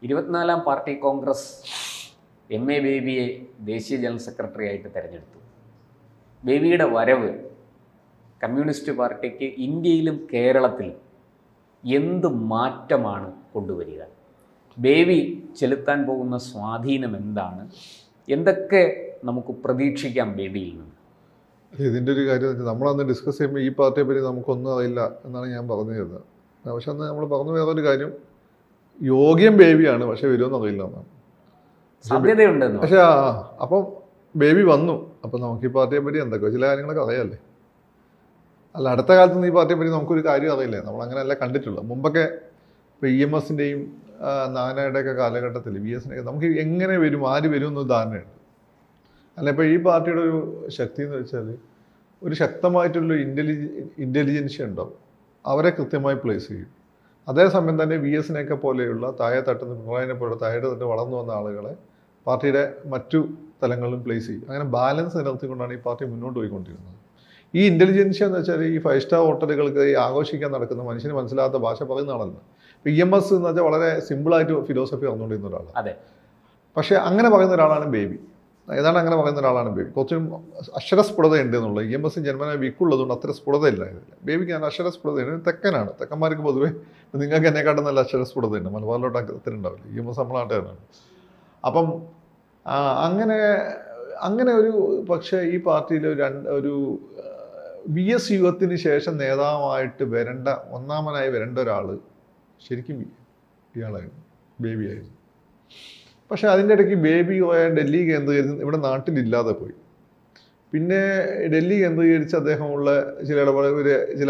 24-ാം party Congress MA ബേബിയെ ദേശീയ general secretary ആയിട്ട് തിരഞ്ഞെടുത്തു. ബേബിയുടെ വരവ് കമ്മ്യൂണിസ്റ്റ് പാർട്ടിക്ക് ഇന്ത്യയിലും കേരളത്തിലും എന്ത് മാറ്റമാണ് കൊണ്ടുവരിക? ബേബി ചെലുത്താൻ പോകുന്ന സ്വാധീനം എന്താണ്? എന്തൊക്കെ നമുക്ക് പ്രതീക്ഷിക്കാം ബേബിയിൽ നിന്ന്? ഇതിൻ്റെ ഒരു കാര്യം നമ്മളന്ന് ഡിസ്കസ് ചെയ്യുമ്പോൾ ഈ പാർട്ടിയെ പറ്റി നമുക്കൊന്നും അറിയില്ല എന്നാണ് ഞാൻ പറഞ്ഞു തരുന്നത്. പക്ഷെ അന്ന് നമ്മൾ പറഞ്ഞു വേറൊരു കാര്യം, യോഗ്യം ബേബിയാണ്, പക്ഷെ വരുമെന്ന് അറിയില്ല എന്നാണ്. സാധ്യതയുണ്ടെന്ന്. പക്ഷെ അപ്പം ബേബി വന്നു. അപ്പം നമുക്ക് ഈ പാർട്ടിയെ പറ്റി എന്തൊക്കെ ചില കാര്യങ്ങളൊക്കെ അറിയാമല്ലേ. അല്ല, അടുത്ത കാലത്ത് ഈ പാർട്ടിയെ പറ്റി നമുക്കൊരു കാര്യം അറിയില്ലേ, നമ്മളങ്ങനെയല്ല കണ്ടിട്ടുള്ളത്. മുമ്പൊക്കെ ഇപ്പോൾ EMSൻ്റെയും നാനയുടെയൊക്കെ കാലഘട്ടത്തിൽ VSൻ്റെയൊക്കെ നമുക്ക് എങ്ങനെ വരും, ആര് വരും എന്നൊരു ധാരണയുണ്ട്. അല്ല, ഇപ്പോൾ ഈ പാർട്ടിയുടെ ഒരു ശക്തി എന്ന് വെച്ചാൽ ഒരു ശക്തമായിട്ടുള്ള ഇൻ്റലിജൻസ് ഉണ്ടാവും, അവരെ കൃത്യമായി പ്ലേസ് ചെയ്യും. അതേസമയം തന്നെ VSനെയൊക്കെ പോലെയുള്ള താഴെ തട്ടുന്ന പിണറായിനെ പോലെ താഴെ തട്ട് വളർന്നു വന്ന ആളുകളെ പാർട്ടിയുടെ മറ്റു തലങ്ങളിലും പ്ലേസ് ചെയ്യും. അങ്ങനെ ബാലൻസ് നിലനിർത്തിക്കൊണ്ടാണ് ഈ പാർട്ടി മുന്നോട്ട് പോയിക്കൊണ്ടിരുന്നത്. ഈ ഇൻ്റലിജൻസ് എന്ന് വെച്ചാൽ ഈ 5 സ്റ്റാർ ഹോട്ടലുകൾക്ക് ഈ ആഘോഷിക്കാൻ നടക്കുന്ന മനുഷ്യന് മനസ്സിലാത്ത ഭാഷ പറയുന്ന ആളല്ല. ഇപ്പോൾ EMS എന്ന് വെച്ചാൽ വളരെ സിമ്പിളായിട്ട് ഫിലോസഫി പറഞ്ഞുകൊണ്ടിരുന്ന ഒരാളാണ്. അതെ. പക്ഷേ അങ്ങനെ പറയുന്ന ഒരാളാണ് ബേബി. ഏതാണ് അങ്ങനെ പറയുന്ന ഒരാളാണ് ബേബി. കുറച്ചും അക്ഷരസ്ഫുടത ഉണ്ട് എന്നുള്ളത്. EMS ജന്മനായ വീക്കുള്ളതുകൊണ്ട് അത്ര സ്ഫുടതയില്ല ഇതില്ല. ബേബിക്ക് ഞാൻ അക്ഷരസ്ഫുടതയുണ്ട്. തെക്കനാണ്, തെക്കന്മാർക്ക് പൊതുവേ നിങ്ങൾക്ക് എന്നെക്കാട്ടും നല്ല അക്ഷരസ്ഫുടതയുണ്ട്. മലബാറിലോട്ട് അത്ര ഉണ്ടാവില്ല. EMS നമ്മളാട്ടാണ്. അപ്പം അങ്ങനെ ഒരു പക്ഷേ ഈ പാർട്ടിയിൽ ഒരു VS യുഗത്തിന് ശേഷം നേതാവായിട്ട് ഒന്നാമനായി വരേണ്ട ഒരാൾ ശരിക്കും ഇയാളായിരുന്നു, ബേബിയായിരുന്നു. പക്ഷേ അതിൻ്റെ ഇടയ്ക്ക് ബേബി ഡൽഹി കേന്ദ്രീകരിച്ച് ഇവിടെ നാട്ടിലില്ലാതെ പോയി. പിന്നെ ഡൽഹി കേന്ദ്രീകരിച്ച് അദ്ദേഹമുള്ള ചില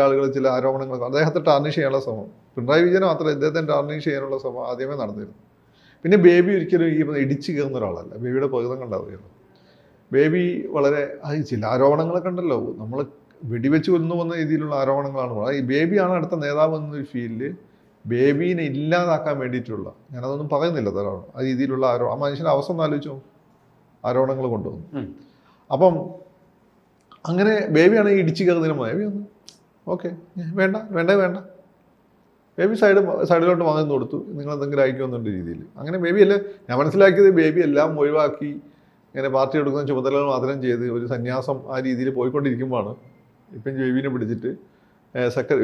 ആളുകൾ ചില ആരോപണങ്ങൾ അദ്ദേഹത്തെ ടാർണിഷ് ചെയ്യാനുള്ള ശ്രമം, പിണറായി വിജയൻ മാത്രമല്ല ഇദ്ദേഹത്തെ ടാർണിഷ് ചെയ്യാനുള്ള ശ്രമം ആദ്യമേ നടന്നിരുന്നു. പിന്നെ ബേബി ഒരിക്കലും ഈ ഇടിച്ചു കയറുന്ന ഒരാളല്ല. ബേബിയുടെ പ്രകൃതം കണ്ടറിയുന്നു. ബേബി വളരെ ചില ആരോപണങ്ങളൊക്കെ ഉണ്ടല്ലോ, നമ്മൾ വെടിവെച്ച് കൊന്നു വന്ന രീതിയിലുള്ള ആരോപണങ്ങളാണ്. ഈ ബേബിയാണ് അടുത്ത നേതാവ് എന്നൊരു ഫീൽഡിൽ ബേബീനെ ഇല്ലാതാക്കാൻ വേണ്ടിയിട്ടുള്ള, ഞാനതൊന്നും പറയുന്നില്ല തരാണ്, ആ രീതിയിലുള്ള ആ മനുഷ്യൻ്റെ അവസ്ഥ ഒന്ന് ആലോചിച്ചോ, ആരോപണങ്ങൾ കൊണ്ടുവന്നു. അപ്പം അങ്ങനെ ബേബിയാണ് ഈ ഇടിച്ചു കയറുന്നതിന് ബേബി ഒന്ന് ഓക്കെ വേണ്ട ബേബി സൈഡിലോട്ട് വാങ്ങി കൊടുത്തു, നിങ്ങൾ എന്തെങ്കിലും അയക്കുമെന്നുള്ള രീതിയിൽ. അങ്ങനെ ബേബിയല്ല, ഞാൻ മനസ്സിലാക്കിയത് ബേബി എല്ലാം ഒഴിവാക്കി ഇങ്ങനെ പാർട്ടി എടുക്കുന്ന ചുമതലകൾ മാത്രം ചെയ്ത് ഒരു സന്യാസം ആ രീതിയിൽ പോയിക്കൊണ്ടിരിക്കുമ്പോഴാണ് ഇപ്പം ബേബിനെ പിടിച്ചിട്ട്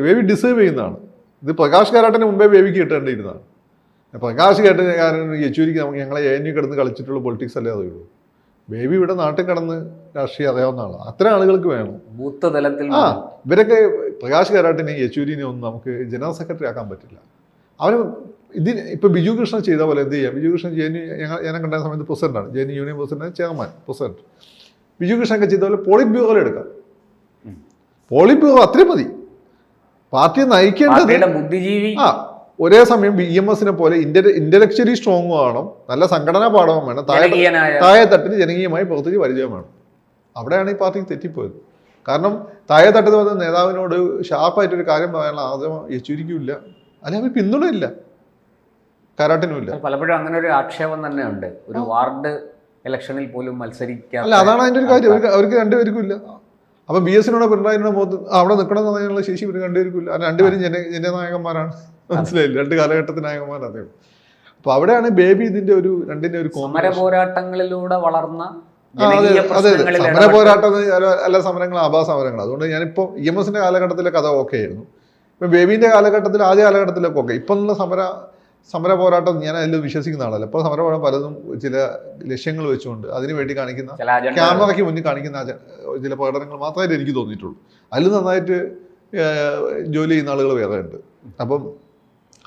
ബേബി ഡിസേർവ് ചെയ്യുന്നതാണ്. ഇത് പ്രകാശ് കാരാട്ടിന് മുമ്പേ ബേബിക്ക് കിട്ടേണ്ടിയിരുന്നതാണ്. പ്രകാശ് കാരൻ യെച്ചൂരിക്ക് നമുക്ക് ഞങ്ങളെ ANU കിടന്ന് കളിച്ചിട്ടുള്ള പൊളിറ്റിക്സ് അല്ലേ അതുള്ളൂ. ബേബി ഇവിടെ നാട്ടിൽ കിടന്ന് രാഷ്ട്രീയം അറിയാവുന്ന ആളാണ്. അത്തരം ആളുകൾക്ക് വേണം ബൂത്ത് തലത്തിൽ. ഇവരൊക്കെ പ്രകാശ് കാരാട്ടിനെ യെച്ചൂരിനെ ഒന്നും നമുക്ക് ജനറൽ സെക്രട്ടറി ആക്കാൻ പറ്റില്ല. അവന് ഇപ്പോൾ ബിജു കൃഷ്ണൻ ചെയ്ത പോലെ എന്ത് ചെയ്യാം? ബിജു കൃഷ്ണൻ ഞാൻ കണ്ട സമയത്ത് പ്രസിഡന്റാണ്, JNU union president, chairman, president. Biju കൃഷ്ണനൊക്കെ ചെയ്ത പോലെ പോളിറ്റ് ബ്യൂറോയിൽ എടുക്കാം. പോളിറ്റ് ബ്യൂറോ അത്രയും മതി. പാർട്ടിയെ നയിക്കേണ്ടത് ബുദ്ധിജീവി. ഒരേ സമയം EMSനെ പോലെ ഇന്റലക്ച്വലി സ്ട്രോങ് വേണം, നല്ല സംഘടനാ പാഠവും വേണം, താഴെ തട്ടിന് ജനകീയമായി പ്രവർത്തിച്ച് പരിചയം വേണം. അവിടെയാണ് ഈ പാർട്ടിക്ക് തെറ്റിപ്പോയത്. കാരണം താഴെ തട്ടിൽ വന്ന നേതാവിനോട് ഷാർപ്പായിട്ടൊരു കാര്യം പറയാനുള്ള ആദ്യം യെച്ചൂരിക്കുമില്ല, അല്ലെങ്കിൽ അവർ പിന്തുണയില്ല, കാരാട്ടിനുമില്ല. പലപ്പോഴും അങ്ങനെ ഒരു ആക്ഷേപം തന്നെ ഉണ്ട്, ഒരു വാർഡ് ഇലക്ഷനിൽ പോലും മത്സരിക്കാൻ. അല്ല, അതാണ് അതിൻ്റെ ഒരു കാര്യം. അവർക്ക് രണ്ടുപേർക്കും ഇല്ല. അപ്പം VSനോടോ പിണറായിനോടോ അവിടെ നിൽക്കണം എന്ന് പറയാനുള്ള ശേഷി ഇവർ രണ്ടുപേർക്കും ഇല്ല. രണ്ടുപേരും ജനനായകന്മാരാണ്, മനസ്സിലായില്ല, രണ്ട് കാലഘട്ടത്തിന് നായകന്മാരാണ്. അപ്പൊ അവിടെയാണ് ബേബി ഇതിന്റെ രണ്ടിന്റെ ഒരു സമര പോരാട്ടങ്ങളിലൂടെ വളർന്ന. അതെ, സമര പോരാട്ടം അല്ല, സമരങ്ങൾ ആഭാസ സമരങ്ങൾ. അതുകൊണ്ട് ഞാനിപ്പോൾ EMSന്റെ കാലഘട്ടത്തിലെ കഥ ഓക്കെ ആയിരുന്നു. ഇപ്പം ബേബിന്റെ കാലഘട്ടത്തിൽ ആദ്യ കാലഘട്ടത്തിലൊക്കെ ഓക്കെ. ഇപ്പം സമര പോരാട്ടം ഞാൻ അതിൽ വിശ്വസിക്കുന്ന ആളല്ല. ഇപ്പോൾ സമര പോരാട്ടം പലതും ചില ലക്ഷ്യങ്ങൾ വെച്ചുകൊണ്ട് അതിനു വേണ്ടി കാണിക്കുന്ന, ക്യാമറയ്ക്ക് മുന്നിൽ കാണിക്കുന്ന ചില പ്രകടനങ്ങൾ മാത്രമായിട്ട് എനിക്ക് തോന്നിയിട്ടുള്ളൂ. അതിൽ നന്നായിട്ട് ജോലി ചെയ്യുന്ന ആളുകൾ വേറെ ഉണ്ട്.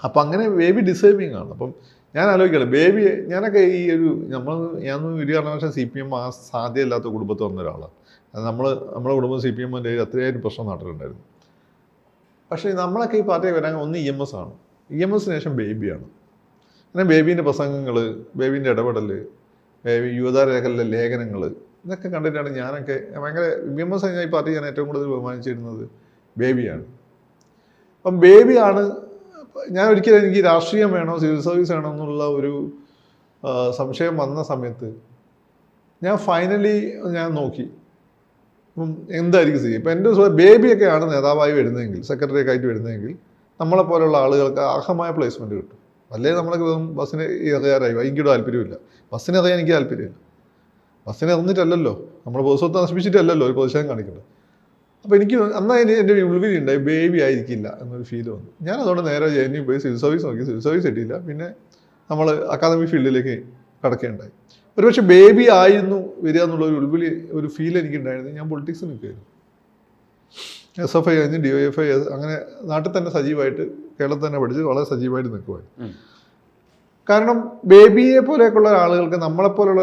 അപ്പം അങ്ങനെ ബേബി ഡിസേർവിങ് ആണ്. അപ്പം ഞാൻ ആലോചിക്കണം, ബേബി ഞാനൊക്കെ ഞാനൊന്നും ഒരു കാരണവശാലും CPM ആ സാധ്യതയില്ലാത്ത കുടുംബത്തിൽ വന്ന ഒരാളാണ്. നമ്മുടെ കുടുംബം CPMൻ്റെ അത്രയായിട്ട് പ്രശ്നം നാട്ടിലുണ്ടായിരുന്നു. പക്ഷേ നമ്മളൊക്കെ ഈ പാർട്ടിയിൽ വരാൻ ഒന്ന് EMS ആണ്. EMSന് ശേഷം ബേബിയാണ്. അങ്ങനെ ബേബീൻ്റെ പ്രസംഗങ്ങൾ, ബേബീൻ്റെ ഇടപെടൽ, യുവതാരേഖയിലെ ലേഖനങ്ങൾ, ഇതൊക്കെ കണ്ടിട്ടാണ് ഞാനൊക്കെ ഭയങ്കര EMS ഈ പാർട്ടി ഞാൻ ഏറ്റവും കൂടുതൽ ബഹുമാനിച്ചിരുന്നത് ബേബിയാണ്. അപ്പം ബേബിയാണ്. ഞാൻ ഒരിക്കലും എനിക്ക് രാഷ്ട്രീയം വേണോ സിവിൽ സർവീസ് വേണോ എന്നുള്ള ഒരു സംശയം വന്ന സമയത്ത് ഞാൻ ഫൈനലി നോക്കി എന്തായിരിക്കും സ്ഥിതി. ഇപ്പം എൻ്റെ ബേബിയൊക്കെയാണ് നേതാവായി വരുന്നതെങ്കിൽ, സെക്രട്ടറിയൊക്കെ ആയിട്ട് വരുന്നതെങ്കിൽ നമ്മളെപ്പോലുള്ള ആളുകൾക്ക് അർഹമായ പ്ലേസ്മെൻറ്റ് കിട്ടും. അല്ലേ നമ്മളൊക്കെ വെറും ബസ്സിന് ഇറങ്ങാറായി, എനിക്കിവിടെ താല്പര്യമില്ല. ബസ്സിന് ഇറങ്ങാൻ എനിക്ക് താല്പര്യമില്ല. ബസ്സിന് ഇറങ്ങിയിട്ടല്ലല്ലോ, നമ്മുടെ പൊതുസ്വത്ത് നശിപ്പിച്ചിട്ടല്ലല്ലോ ഒരു പ്രതിഷേധം കാണിക്കുന്നത്. അപ്പോൾ എനിക്ക് അന്നാ എൻ്റെ ഉൾവിലുണ്ടായി ബേബി ആയിരിക്കില്ല എന്നൊരു ഫീൽ വന്നു. ഞാൻ അതുകൊണ്ട് നേരെ ജെന്യു പോയി സിവിൽ സർവീസ് നോക്കി, സിവിൽ സർവീസ് കിട്ടിയില്ല. പിന്നെ നമ്മൾ അക്കാദമിക് ഫീൽഡിലേക്ക് കടക്കേണ്ടായി. ഒരുപക്ഷെ ബേബി ആയിരുന്നു വരിക എന്നുള്ള ഒരു ഉൾവിളി, ഒരു ഫീൽ എനിക്കുണ്ടായിരുന്നു. ഞാൻ പൊളിറ്റിക്സ് നിൽക്കുകയായിരുന്നു. SFI കഴിഞ്ഞ് DYFI അങ്ങനെ നാട്ടിൽ തന്നെ സജീവമായിട്ട്, കേരളത്തിൽ തന്നെ പഠിച്ച് വളരെ സജീവമായിട്ട് നിൽക്കുമായിരുന്നു. കാരണം ബേബിയെ പോലെയൊക്കെയുള്ള ആളുകൾക്ക് നമ്മളെപ്പോലുള്ള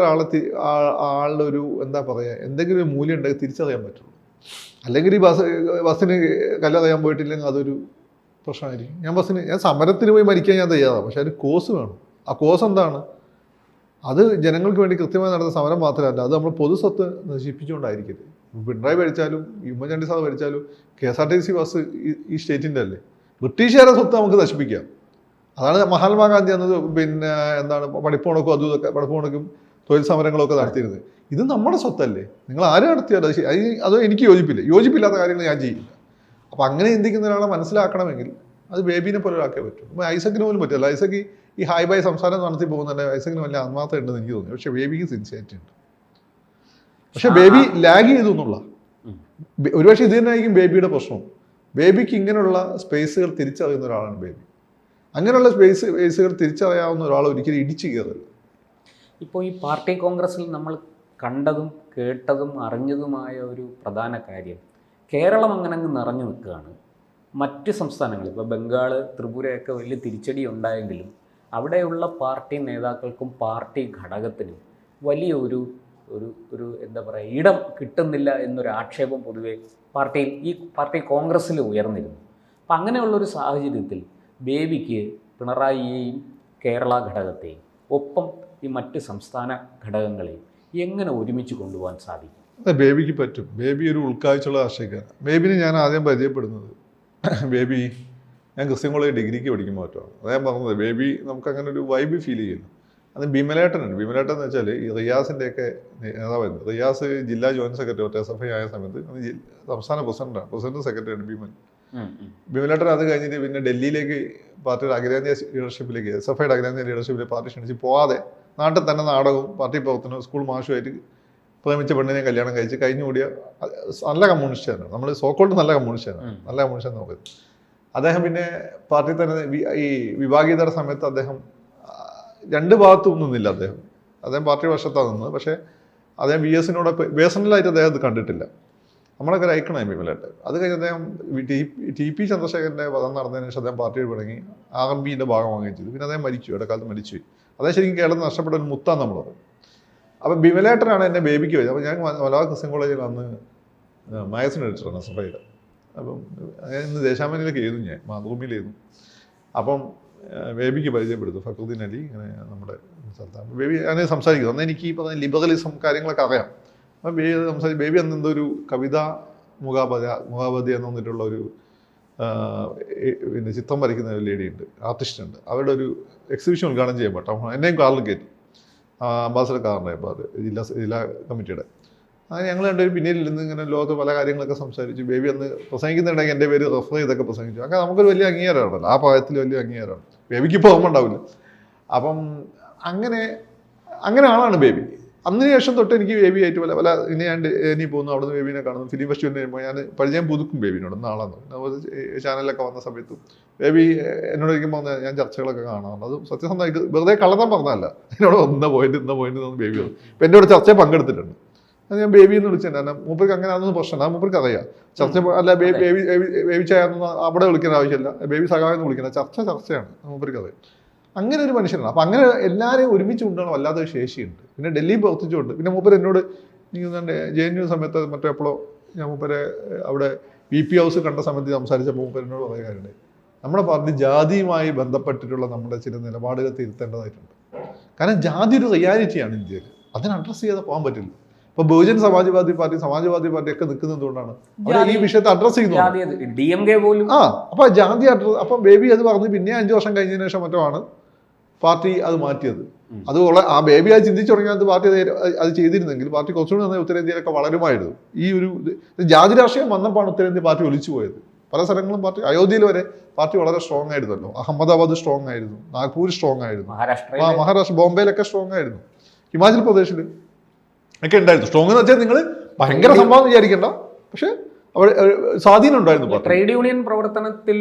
ആളുടെ ഒരു എന്താ പറയുക, എന്തെങ്കിലും ഒരു മൂല്യം ഉണ്ടെങ്കിൽ തിരിച്ചറിയാൻ പറ്റുള്ളൂ. അല്ലെങ്കിൽ ഈ ബസ്സിന് കല്ലറിയാൻ പോയിട്ടില്ലെങ്കിൽ അതൊരു പ്രശ്നമായിരിക്കും. ഞാൻ സമരത്തിന് പോയി മരിക്കാൻ ഞാൻ തയ്യാറാണ്, പക്ഷെ അതിന് കോസ് വേണം. ആ കോസ് എന്താണ്? അത് ജനങ്ങൾക്ക് വേണ്ടി കൃത്യമായി നടന്ന സമരം മാത്രമല്ല, അത് നമ്മൾ പൊതുസ്വത്ത് നശിപ്പിച്ചുകൊണ്ടായിരിക്കരുത്. Pinarayi ഭരിച്ചാലും Oommen Chandy sir ഭരിച്ചാലും KSRTC bus ഈ സ്റ്റേറ്റിൻ്റെ അല്ലേ. ബ്രിട്ടീഷുകാരുടെ സ്വത്ത് നമുക്ക് നശിപ്പിക്കാം. അതാണ് മഹാത്മാഗാന്ധി അന്ന് പിന്നെ എന്താണ് പഠിപ്പുണക്കും അതും ഇതൊക്കെ പഠിപ്പുണക്കും തൊഴിൽ സമരങ്ങളൊക്കെ നടത്തിയിരുന്നത്. ഇത് നമ്മുടെ സ്വത്തല്ലേ, നിങ്ങൾ ആരും നടത്തിയാലും അത് എനിക്ക് യോജിപ്പില്ലാത്ത കാര്യങ്ങൾ ഞാൻ ചെയ്യില്ല. അപ്പം അങ്ങനെ ചിന്തിക്കുന്ന ഒരാളെ മനസ്സിലാക്കണമെങ്കിൽ അത് ബേബിനെ പോലെ ഒരാക്കേ പറ്റും. അപ്പോൾ ഐസക്കിന് പോലും പറ്റില്ല. ഐസക്ക് ഈ ഹായ് ബൈ സംസാരം നടത്തി പോകുന്നുണ്ട്, ഐസക്കിന് വലിയ ആത്മാർത്ഥം ഉണ്ടെന്ന് എനിക്ക് തോന്നി. പക്ഷേ ബേബിക്ക് സിൻസിയറിറ്റി ഉണ്ട്. പക്ഷെ ബേബി ലാഗ് ചെയ്തു എന്നുള്ള ഒരുപക്ഷെ ഇത് തന്നെയായിരിക്കും ബേബിയുടെ പ്രശ്നം. ബേബിക്ക് ഇങ്ങനെയുള്ള സ്പേസുകൾ തിരിച്ചറിയുന്ന ഒരാളാണ് ബേബി. അങ്ങനെയുള്ള സ്പേസുകൾ തിരിച്ചറിയാവുന്ന ഒരാൾ ഒരിക്കലും ഇടിച്ചു കയറില്ല. ഇപ്പോൾ ഈ പാർട്ടി കോൺഗ്രസ്സിൽ നമ്മൾ കണ്ടതും കേട്ടതും അറിഞ്ഞതുമായ ഒരു പ്രധാന കാര്യം, കേരളം അങ്ങനെ അങ്ങ് നിറഞ്ഞു നിൽക്കുകയാണ്. മറ്റ് സംസ്ഥാനങ്ങൾ ഇപ്പോൾ ബംഗാൾ, ത്രിപുരയൊക്കെ വലിയ തിരിച്ചടി ഉണ്ടായെങ്കിലും അവിടെയുള്ള പാർട്ടി നേതാക്കൾക്കും പാർട്ടി ഘടകത്തിനും വലിയ ഒരു എന്താ പറയുക ഇടം കിട്ടുന്നില്ല എന്നൊരു ആക്ഷേപം പൊതുവെ പാർട്ടി കോൺഗ്രസ്സിൽ ഉയർന്നിരുന്നു. അപ്പം അങ്ങനെയുള്ളൊരു സാഹചര്യത്തിൽ ബേബിക്ക് പിണറായിയെയും കേരള ഘടകത്തെയും ഒപ്പം ഈ മറ്റ് സംസ്ഥാന ഘടകങ്ങളെയും എങ്ങനെ ഒരുമിച്ച് കൊണ്ടുപോകാൻ സാധിക്കും? ബേബിക്ക് പറ്റും. ബേബി ഒരു ഉൾക്കാഴ്ചയുള്ള രാഷ്ട്രീയക്കാരൻ. ബേബിനെ ഞാൻ ആദ്യം പരിചയപ്പെടുന്നത് ബേബി ഞാൻ ക്രിസ്ത്യൻ കോളേജ് ഡിഗ്രിക്ക് പഠിക്കുമ്പോൾ മറ്റാണ്. അത് ഞാൻ പറഞ്ഞത് ബേബി നമുക്ക് അങ്ങനെ ഒരു വൈബ് ഫീൽ ചെയ്യുന്നു. അത് ബിമലേട്ടനുണ്ട്. ബിമലേട്ടൻ എന്ന് വെച്ചാൽ ഈ റിയാസിൻ്റെയൊക്കെ നേതാവായിരുന്നു. റിയാസ് ജില്ലാ ജോയിന്റ് സെക്രട്ടറി SFI ആയ സമയത്ത് അന്ന് സംസ്ഥാന പ്രസിഡന്റ് സെക്രട്ടറിയാണ് ബിമലേട്ടൻ. അത് കഴിഞ്ഞിട്ട് പിന്നെ ഡൽഹിയിലേക്ക് പാർട്ടിയുടെ അഖിലേന്ത്യാ ലീഡർഷിപ്പിലേക്ക് SFIയുടെ അഖിലേന്ത്യാ ലീഡർഷിപ്പിലേക്ക് പാർട്ടി ക്ഷണിച്ച് പോവാതെ നാട്ടിൽ തന്നെ നാടകവും പാർട്ടി പ്രവർത്തനവും സ്കൂൾ മാഷുമായിട്ട് പ്രേമിച്ച പെണ്ണിനെ കല്യാണം കഴിച്ച് കഴിഞ്ഞുകൂടിയ നല്ല കമ്മ്യൂണിസ്റ്റാണ്. നമ്മൾ സോക്കോൾഡ് നല്ല കമ്മ്യൂണിസ്റ്റാണ്, നല്ല കമ്മ്യൂണിസ്റ്റ് നോക്കുന്നത്. അദ്ദേഹം പിന്നെ പാർട്ടി തന്നെ ഈ വിഭാഗീയതയുടെ സമയത്ത് അദ്ദേഹം രണ്ട് ഭാഗത്തും നിന്നില്ല. അദ്ദേഹം പാർട്ടി പക്ഷത്താണ് നിന്നത്. പക്ഷേ അദ്ദേഹം VSനോട് പേഴ്സണലായിട്ട് അദ്ദേഹം ഇത് കണ്ടിട്ടില്ല. നമ്മളൊക്കെ ഒരു ഐക്കണായി ബിമലേട്ടൻ. അത് കഴിഞ്ഞ് അദ്ദേഹം TP ചന്ദ്രശേഖരൻ്റെ വധം നടന്നതിന് ശേഷം അദ്ദേഹം പാർട്ടിയിൽ തുടങ്ങി RMPൻ്റെ ഭാഗമാകുകയും ചെയ്തു. പിന്നെ അദ്ദേഹം മരിച്ചു, ഇടക്കാലത്ത് മരിച്ചുപോയി. അദ്ദേഹം ശരിക്കും കേരളത്തിൽ നഷ്ടപ്പെട്ട ഒരു മുത്താന്ന് നമ്മൾ പറയും. അപ്പം ബിമലേട്ടനാണ് എന്നെ ബേബിക്ക് വെച്ചത്. അപ്പം ഞാൻ മലബാർ ക്രിസ്ത്യൻ കോളേജിൽ അന്ന് മാഗസിൻ എഡിറ്ററാണ് SFIയുടെ. അപ്പം ഇന്ന് ദേശാഭിമാനിയിലൊക്കെ എഴുതും, ഞാൻ മാതൃഭൂമിയിൽ എഴുതും. അപ്പം ബേബിക്ക് പരിചയപ്പെടുത്തു ഫക്രുദ്ദീൻ അലി ഇങ്ങനെ നമ്മുടെ സ്ഥലത്താണ്. ബേബി ഞാൻ സംസാരിക്കുന്നത് അന്ന് എനിക്ക് ഈ പറഞ്ഞ ലിബറലിസം കാര്യങ്ങളൊക്കെ അറിയാം. അപ്പം ബേബി അന്ന് എന്തൊരു കവിതാ മുഖാബദി എന്ന് പറഞ്ഞിട്ടുള്ള ഒരു പിന്നെ ചിത്രം വരയ്ക്കുന്ന ഒരു ലേഡിയുണ്ട്, ആർട്ടിസ്റ്റ് ഉണ്ട്. അവരുടെ ഒരു എക്സിബിഷൻ ഉദ്ഘാടനം ചെയ്യാൻ പറ്റും. എന്നെയും കാറിൽ കയറ്റി, അംബാസഡർ കാറിനായപ്പോൾ അത് ജില്ലാ കമ്മിറ്റിയുടെ. അങ്ങനെ ഞങ്ങൾ രണ്ടുപേരും പിന്നിലിരുന്ന് ഇങ്ങനെ ലോകത്ത് പല കാര്യങ്ങളൊക്കെ സംസാരിച്ചു. ബേബി അന്ന് പ്രസംഗിക്കുന്നുണ്ടെങ്കിൽ എൻ്റെ പേര് റെഫർ ചെയ്തൊക്കെ പ്രസംഗിച്ചു. അങ്ങനെ നമുക്കൊരു വലിയ അംഗീകാരമാണല്ലോ, ആ പ്രായത്തിൽ വലിയ അംഗീകാരമാണ്. ബേബിക്ക് ഇപ്പോൾ ഓർമ്മ ഉണ്ടാവില്ല. അപ്പം അങ്ങനെ ആളാണ് ബേബി. അതിന് ശേഷം തൊട്ട് എനിക്ക് ബേബി ആയിട്ട് ഇനി ഞാൻ പോകുന്നു, അവിടെ നിന്ന് ബേബിനെ കാണുന്നു. ഫിലിം ഫെസ്റ്റിവലിന് കഴിയുമ്പോൾ ഞാൻ പരിചയം പുതുക്കും ബേബിനോട്. നാളാന്ന് ചാനലിലൊക്കെ വന്ന സമയത്തും ബേബി എന്നോട് ഇരിക്കുമ്പോൾ ഞാൻ ചർച്ചകളൊക്കെ കാണാറുണ്ട്. അത് സത്യസന്ധമായിട്ട് വെറുതെ കള്ളത്തം പറഞ്ഞതല്ല. എന്നോട് ഇന്ന പോയിന്റ് ബേബി വന്നു. ഇപ്പം എൻ്റെ കൂടെ ചർച്ചയിൽ പങ്കെടുത്തിട്ടുണ്ട്. അത് ഞാൻ ബേബി എന്ന് വിളിച്ചിട്ടുണ്ട്. മൂപ്പർക്ക് അങ്ങനെ അതൊന്നും പ്രശ്നമാണ്, അത് മൂപ്പർക്ക് അറിയാം. ചർച്ച അല്ല ബേബി ചായെന്ന് അവിടെ വിളിക്കേണ്ട ആവശ്യമില്ല, ബേബി സഖാവെന്ന് വിളിക്കേണ്ട, ചർച്ചയാണ്, മൂപ്പർക്ക് അറിയാം. അങ്ങനെ ഒരു മനുഷ്യനാണ്. അപ്പം അങ്ങനെ എല്ലാവരെയും ഒരുമിച്ച് കൊണ്ടുപോകണം വല്ലാത്തൊരു ശേഷിയുണ്ട്. പിന്നെ ഡൽഹിയിൽ പ്രവർത്തിച്ചുകൊണ്ട് പിന്നെ മൂപ്പര് എന്നോട് എനിക്ക് JNU സമയത്ത് മറ്റെപ്പോഴോ ഞാൻ മൂപ്പരെ അവിടെ VP ഹൗസ് കണ്ട സമയത്ത് സംസാരിച്ചപ്പോൾ മൂപ്പര് എന്നോട് പറയുന്ന കാര്യമുണ്ട്, നമ്മുടെ പാർട്ടി ജാതിയുമായി ബന്ധപ്പെട്ടിട്ടുള്ള നമ്മുടെ ചില നിലപാടുകൾ തിരുത്തേണ്ടതായിട്ടുണ്ട്. കാരണം ജാതി ഒരു റിയാലിറ്റിയാണ് ഇന്ത്യയിൽ, അതിനെ അഡ്രസ്സ് ചെയ്യാതെ പോകാൻ പറ്റില്ല. ഇപ്പൊ ബഹുജൻ സമാജ്വാദി പാർട്ടി ഒക്കെ നിൽക്കുന്നത് എന്തുകൊണ്ടാണ്? അവർ ഈ വിഷയത്തെ അഡ്രസ് ചെയ്യുന്നു. അപ്പൊ ജാതി അഡ്രസ്. അപ്പൊ ബേബി അത് പറഞ്ഞ് പിന്നെ 5 വർഷം കഴിഞ്ഞതിന് ശേഷം മറ്റോ ആണ് പാർട്ടി അത് മാറ്റിയത്. അത് ആ ബേബി അത് ചിന്തിച്ചു തുടങ്ങിയത് പാർട്ടി അത് ചെയ്തിരുന്നെങ്കിൽ പാർട്ടി കുറച്ചുകൂടി നന്നായി ഉത്തരേന്ത്യയിലൊക്കെ വളരുമായിരുന്നു. ഈ ഒരു ജാതി രാഷ്ട്രീയം വന്നപ്പോഴാണ് ഉത്തരേന്ത്യ പാർട്ടി ഒലിച്ചു പോയത്. പല സ്ഥലങ്ങളും പാർട്ടി, അയോധ്യയിൽ വരെ പാർട്ടി വളരെ സ്ട്രോങ് ആയിരുന്നല്ലോ. അഹമ്മദാബാദ് സ്ട്രോങ് ആയിരുന്നു, നാഗ്പൂർ സ്ട്രോങ് ആയിരുന്നു, മഹാരാഷ്ട്ര ബോംബെയിലൊക്കെ സ്ട്രോങ് ആയിരുന്നു, ഹിമാചൽ പ്രദേശിൽ ഒക്കെ ഉണ്ടായിരുന്നു. സ്ട്രോങ് എന്ന് വെച്ചാൽ നിങ്ങൾ ഭയങ്കര സംഭവം വിചാരിക്കേണ്ട, പക്ഷെ അവിടെ സ്വാധീനം ഉണ്ടായിരുന്നു. ട്രേഡ് യൂണിയൻ പ്രവർത്തനത്തിൽ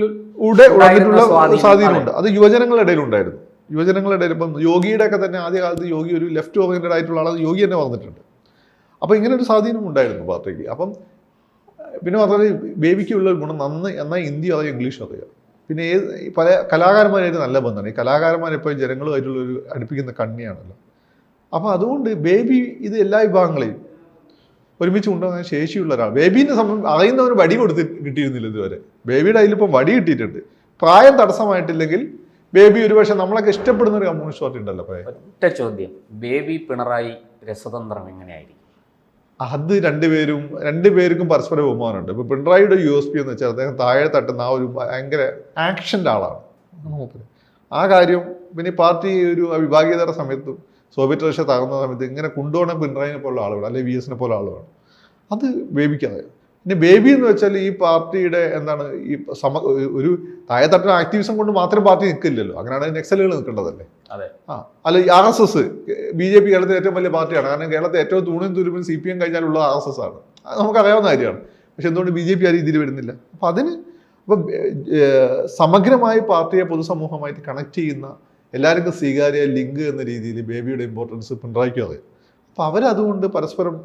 വന്നിട്ടുള്ള സ്വാധീനമുണ്ട്. അത് യുവജനങ്ങളുടെ ഇടയിൽ ഉണ്ടായിരുന്നു. യുവജനങ്ങളുടെ ഇടയിൽ ഇപ്പം യോഗിയുടെ ഒക്കെ തന്നെ ആദ്യ കാലത്ത് യോഗി ഒരു ലെഫ്റ്റ് ഓറിയന്റഡ് ആയിട്ടുള്ള ആൾ യോഗി തന്നെ വന്നിട്ടുണ്ട്. അപ്പോൾ ഇങ്ങനെ ഒരു സ്വാധീനം ഉണ്ടായിരുന്നു പാർട്ടിക്ക്. അപ്പം പിന്നെ മാത്രമല്ല ബേബിക്കുള്ള ഒരു ഗുണം എന്നാൽ ഹിന്ദി അറിയാം, ഇംഗ്ലീഷ് അറിയാം. പിന്നെ പല കലാകാരന്മാരായിട്ട് നല്ല ബന്ധമാണ്. ഈ കലാകാരന്മാരെപ്പോഴും ജനങ്ങളുമായിട്ടുള്ള ഒരു അടുപ്പിക്കുന്ന കണ്ണിയാണല്ലോ. അപ്പോൾ അതുകൊണ്ട് ബേബി ഇത് എല്ലാ വിഭാഗങ്ങളെയും ഒരുമിച്ച് കൊണ്ടുപോകാൻ ശേഷിയുള്ള ഒരാൾ. ബേബീനെ അറിയുന്നവന് വടി കിട്ടിയിരുന്നില്ല ഇതുവരെ. ബേബിയുടെ കയ്യിലിപ്പം വടി കിട്ടിയിട്ടുണ്ട്. പ്രായം തടസ്സമായിട്ടില്ലെങ്കിൽ ബേബി ഒരുപക്ഷെ നമ്മളൊക്കെ ഇഷ്ടപ്പെടുന്ന ഒരു കമ്മ്യൂണിസ്റ്റ് പാർട്ടി ഉണ്ടല്ലോ. ഒറ്റ ചോദ്യം, ബേബി പിണറായി രസതന്ത്രം എങ്ങനെയായിരിക്കും? അത് രണ്ടുപേർക്കും പരസ്പര ബഹുമാനമുണ്ട്. ഇപ്പൊ പിണറായിയുടെ USP എന്ന് വെച്ചാൽ അദ്ദേഹം താഴെ തട്ടുന്ന ആ ഒരു ഭയങ്കര ആക്ഷൻ്റെ ആളാണ്. ആ കാര്യം പിന്നെ പാർട്ടി ഒരു വിഭാഗീയതയുടെ സമയത്തും സോവിയറ്റ് റഷ്യ തകർന്ന സമയത്ത് ഇങ്ങനെ കൊണ്ടുപോകണം പിണറായിനെ പോലുള്ള ആളുകൾ, അല്ലെങ്കിൽ VS പോലെ ആളുകളാണ്. അത് ബേബിക്കറിയാം. പിന്നെ ബേബി എന്ന് വെച്ചാൽ ഈ പാർട്ടിയുടെ എന്താണ് ഈ ഒരു താഴെത്തട്ടിന് ആക്ടിവിസം കൊണ്ട് മാത്രം പാർട്ടി നിൽക്കില്ലല്ലോ. അങ്ങനെയാണ് നക്സലുകൾ നിൽക്കേണ്ടതല്ലേ. അല്ല RSS BJP കേരളത്തിലെ ഏറ്റവും വലിയ പാർട്ടിയാണ്. കാരണം കേരളത്തിൽ ഏറ്റവും തൂണും തുരുമ്പും CPM കഴിഞ്ഞാലുള്ള RSS ആണ്. അത് നമുക്കറിയാവുന്ന കാര്യമാണ്. പക്ഷെ എന്തുകൊണ്ട് BJP ആ രീതിയിൽ വരുന്നില്ല? അപ്പം സമഗ്രമായി പാർട്ടിയെ പൊതുസമൂഹമായിട്ട് കണക്ട് ചെയ്യുന്ന എല്ലാവർക്കും സ്വീകാര്യ ലിങ്ക് എന്ന രീതിയിൽ ബേബിയുടെ ഇമ്പോർട്ടൻസ് പിണറായിക്കും അറിയാം. അപ്പോൾ അവരതുകൊണ്ട് പരസ്പരം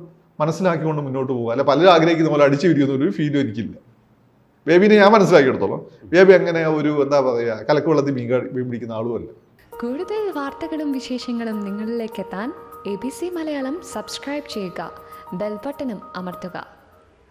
മനസ്സിലാക്കിക്കൊണ്ട് മുന്നോട്ട് പോകുക. അല്ല പലരും ആഗ്രഹിക്കുന്ന പോലെ അടിച്ചു പിരിക്കുന്ന ഒരു ഫീലും എനിക്കില്ല. ബേബിനെ ഞാൻ മനസ്സിലാക്കിയെടുത്തോളം ബേബി അങ്ങനെ ഒരു എന്താ പറയുക കലക്കുവെള്ളത്തിൽ മീൻ പിടിക്കുന്ന ആളുമല്ല. കൂടുതൽ വാർത്തകളും വിശേഷങ്ങളും നിങ്ങളിലേക്ക് എത്താൻ ABC മലയാളം സബ്സ്ക്രൈബ് ചെയ്യുക, ബെൽ ബട്ടണും അമർത്തുക.